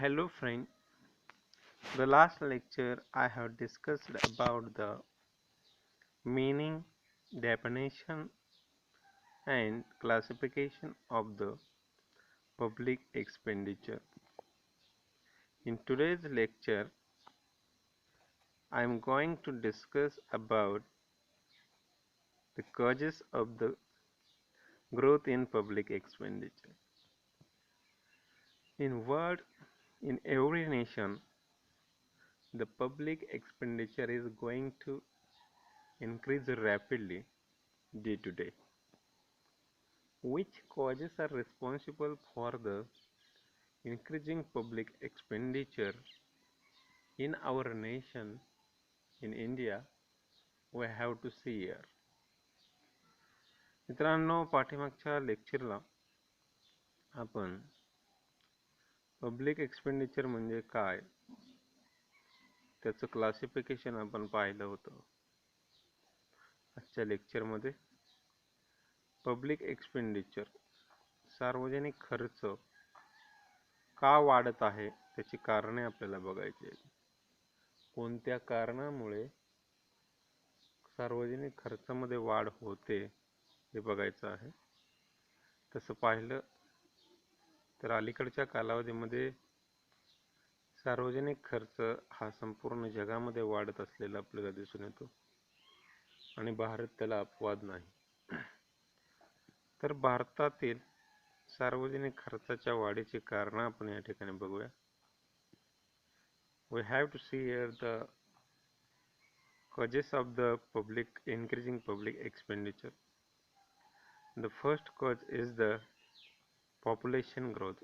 Hello friend, the last lecture I have discussed about the meaning, definition and classification of the public expenditure. In today's lecture, I am going to discuss about the causes of the growth in public expenditure. In every nation, the public expenditure is going to increase rapidly day to day. Which causes are responsible for the increasing public expenditure in our nation, in India? We have to see here. मित्रांनो, पाठीमागच्या लेक्चरला आपण public expenditure म्हणजे काय त्याचं classification आपण पाहिलं होतं. आजच्या लेक्चरमध्ये पब्लिक एक्सपेंडिचर, सार्वजनिक खर्च का वाढत आहे त्याची कारणे आपल्याला बघायची आहेत. कोणत्या कारणामुळे सार्वजनिक खर्चामध्ये वाढ होते हे बघायचं आहे. तसं पाहिलं तर अलीकडच्या कालावधीमध्ये सार्वजनिक खर्च हा संपूर्ण जगामध्ये वाढत असलेला आपल्याला दिसून येतो आणि भारत त्याला अपवाद नाही. तर भारतातील सार्वजनिक खर्चाच्या वाढीची कारणं आपण या ठिकाणी बघूया. We have to see here the causes of the increasing public expenditure. The first cause is the population growth.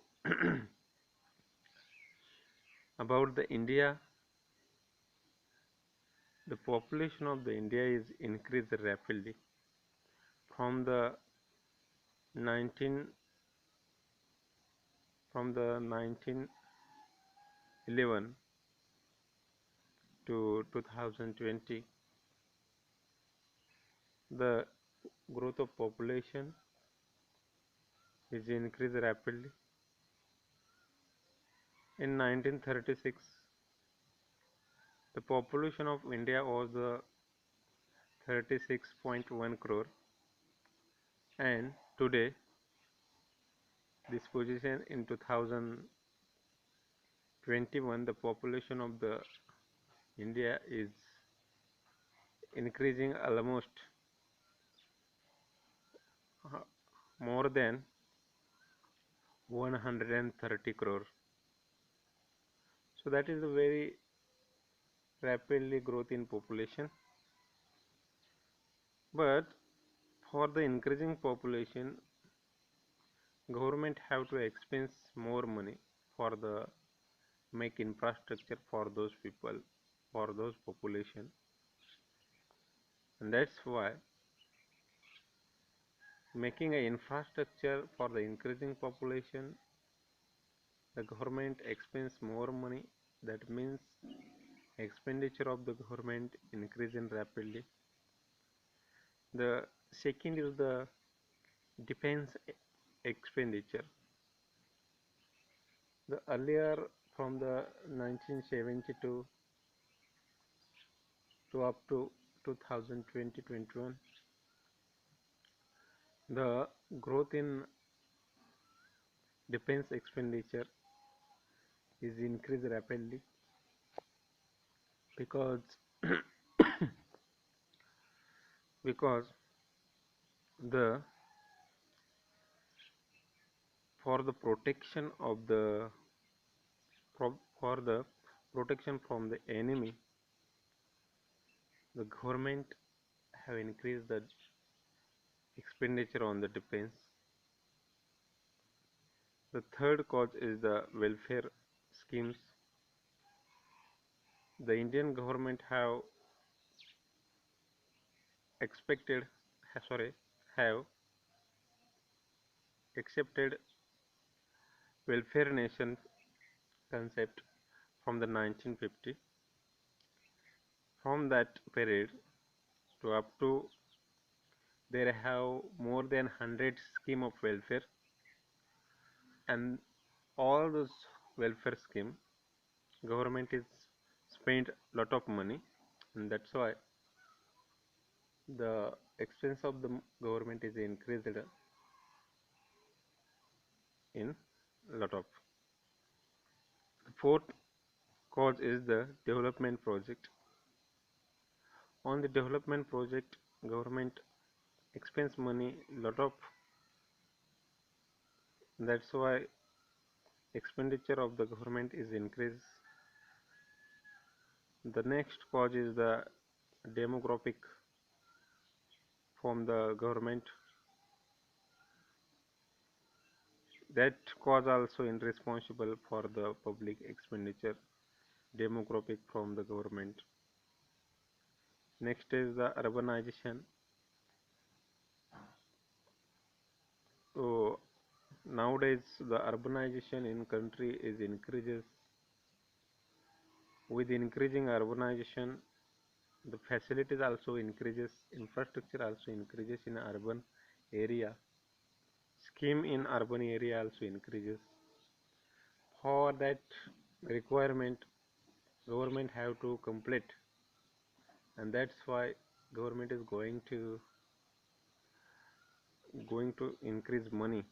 About the India, the population of the India is increased rapidly from the 19 from the 1911 to 2020. The growth of population is increased rapidly. In 1936, the population of India was 36.1 crore, and today this position in 2021, the population of the India is increasing almost more than 130 crore. So that is a very rapidly growth in population. But for the increasing population, government have to expense more money for the make infrastructure for those people, for those population, and that's why making an infrastructure for the increasing population, the government expends more money. That means expenditure of the government increasing rapidly. The second is the defense expenditure. The earlier, from the 1972 to up to 2020-21, the growth in defense expenditure is increased rapidly because because the for the protection of the for the protection from the enemy, the government have increased the expenditure on the defense. The third cause is the welfare schemes. The Indian government have expected sorry have accepted welfare nation concept from the 1950. From that period to up to, there have more than 100 scheme of welfare, and all those welfare scheme. Government is spent lot of money, and that's why the expense of the government is increased in lot of. The fourth cause is the development project. On the development project, government expense money lot of. That's why expenditure of the government is increased. The next cause is the demographic from the government. That cause also is responsible for the public expenditure demographic from the government. Next is the urbanization. So nowadays the urbanization in country is increases. With increasing urbanization, the facilities also increases, infrastructure also increases in urban area. Scheme in urban area also increases. For that requirement, government have to complete, and that's why government is going to increase money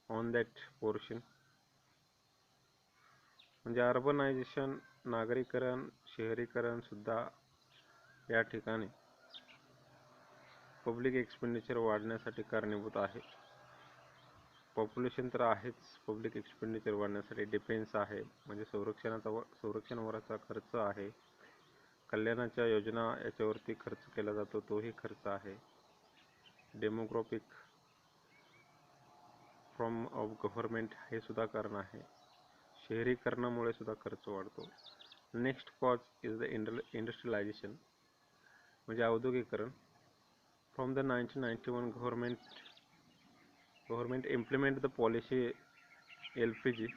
on that portion. म्हणजे urbanisation, नागरीकरण, शहरीकरण सुद्धा या ठिकाणी public expenditure वाढण्यासाठी कारणीभूत आहे. Population तर आहेच पब्लिक एक्सपेंडिचर वाढण्यासाठी. डिफेन्स आहे म्हणजे संरक्षणावरचा खर्च आहे. कल्याणाच्या योजना याच्यावरती खर्च केला जातो, तोही खर्च आहे. डेमोग्राफिक फ्रॉम ऑफ गव्हर्नमेंट हे सुद्धा कारण आहे. शहरीकरणामुळे सुद्धा खर्च वाढतो. Next cause is the industrialisation म्हणजे औद्योगिकरण. From the 1991 government implement the policy LPG,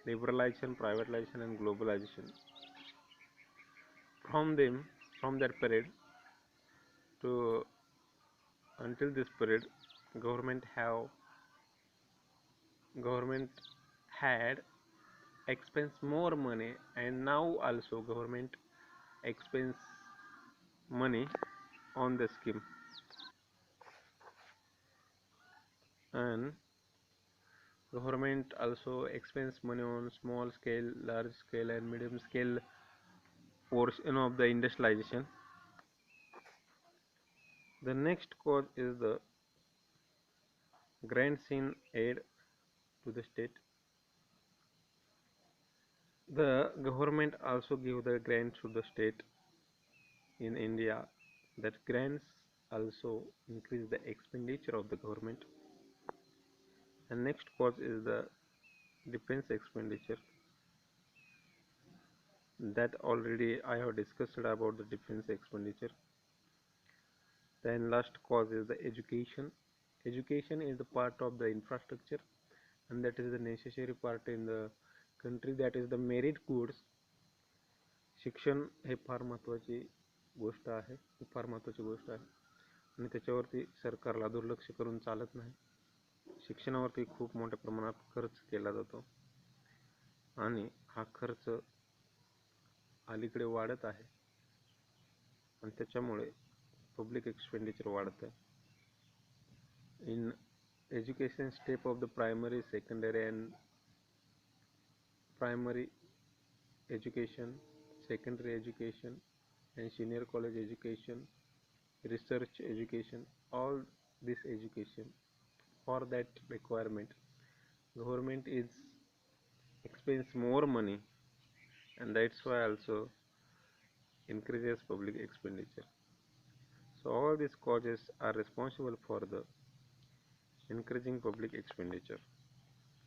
liberalization, privatization and globalization. From that period to until this period, government had expense more money, and now also government expense money on the scheme. And government also expense money on small scale, large scale and medium scale portion of the industrialization. The next cause is the grants in aid to the state. The government also give the grants to the state in India. That grants also increase the expenditure of the government. And next cause is the defense expenditure. That already I have discussed about the defense expenditure. Then last cause is the education. Education is the part of the infrastructure, and that is the necessary part in the country. That is the merit goods. शिक्षण हे फार महत्त्वाची गोष्ट आहे, फार महत्त्वाची गोष्ट आहे आणि त्याच्यावरती सरकारला दुर्लक्ष करून चालत नाही. शिक्षणावरती खूप मोठ्या प्रमाणात खर्च केला जातो आणि हा खर्च अलीकडे वाढत आहे आणि त्याच्यामुळे पब्लिक एक्सपेंडिचर वाढत आहे. In education step of the primary, secondary and primary education, secondary education and senior college education, research education, all this education, for that requirement government is expends more money, and that's why also increases public expenditure. So all these causes are responsible for the increasing public expenditure.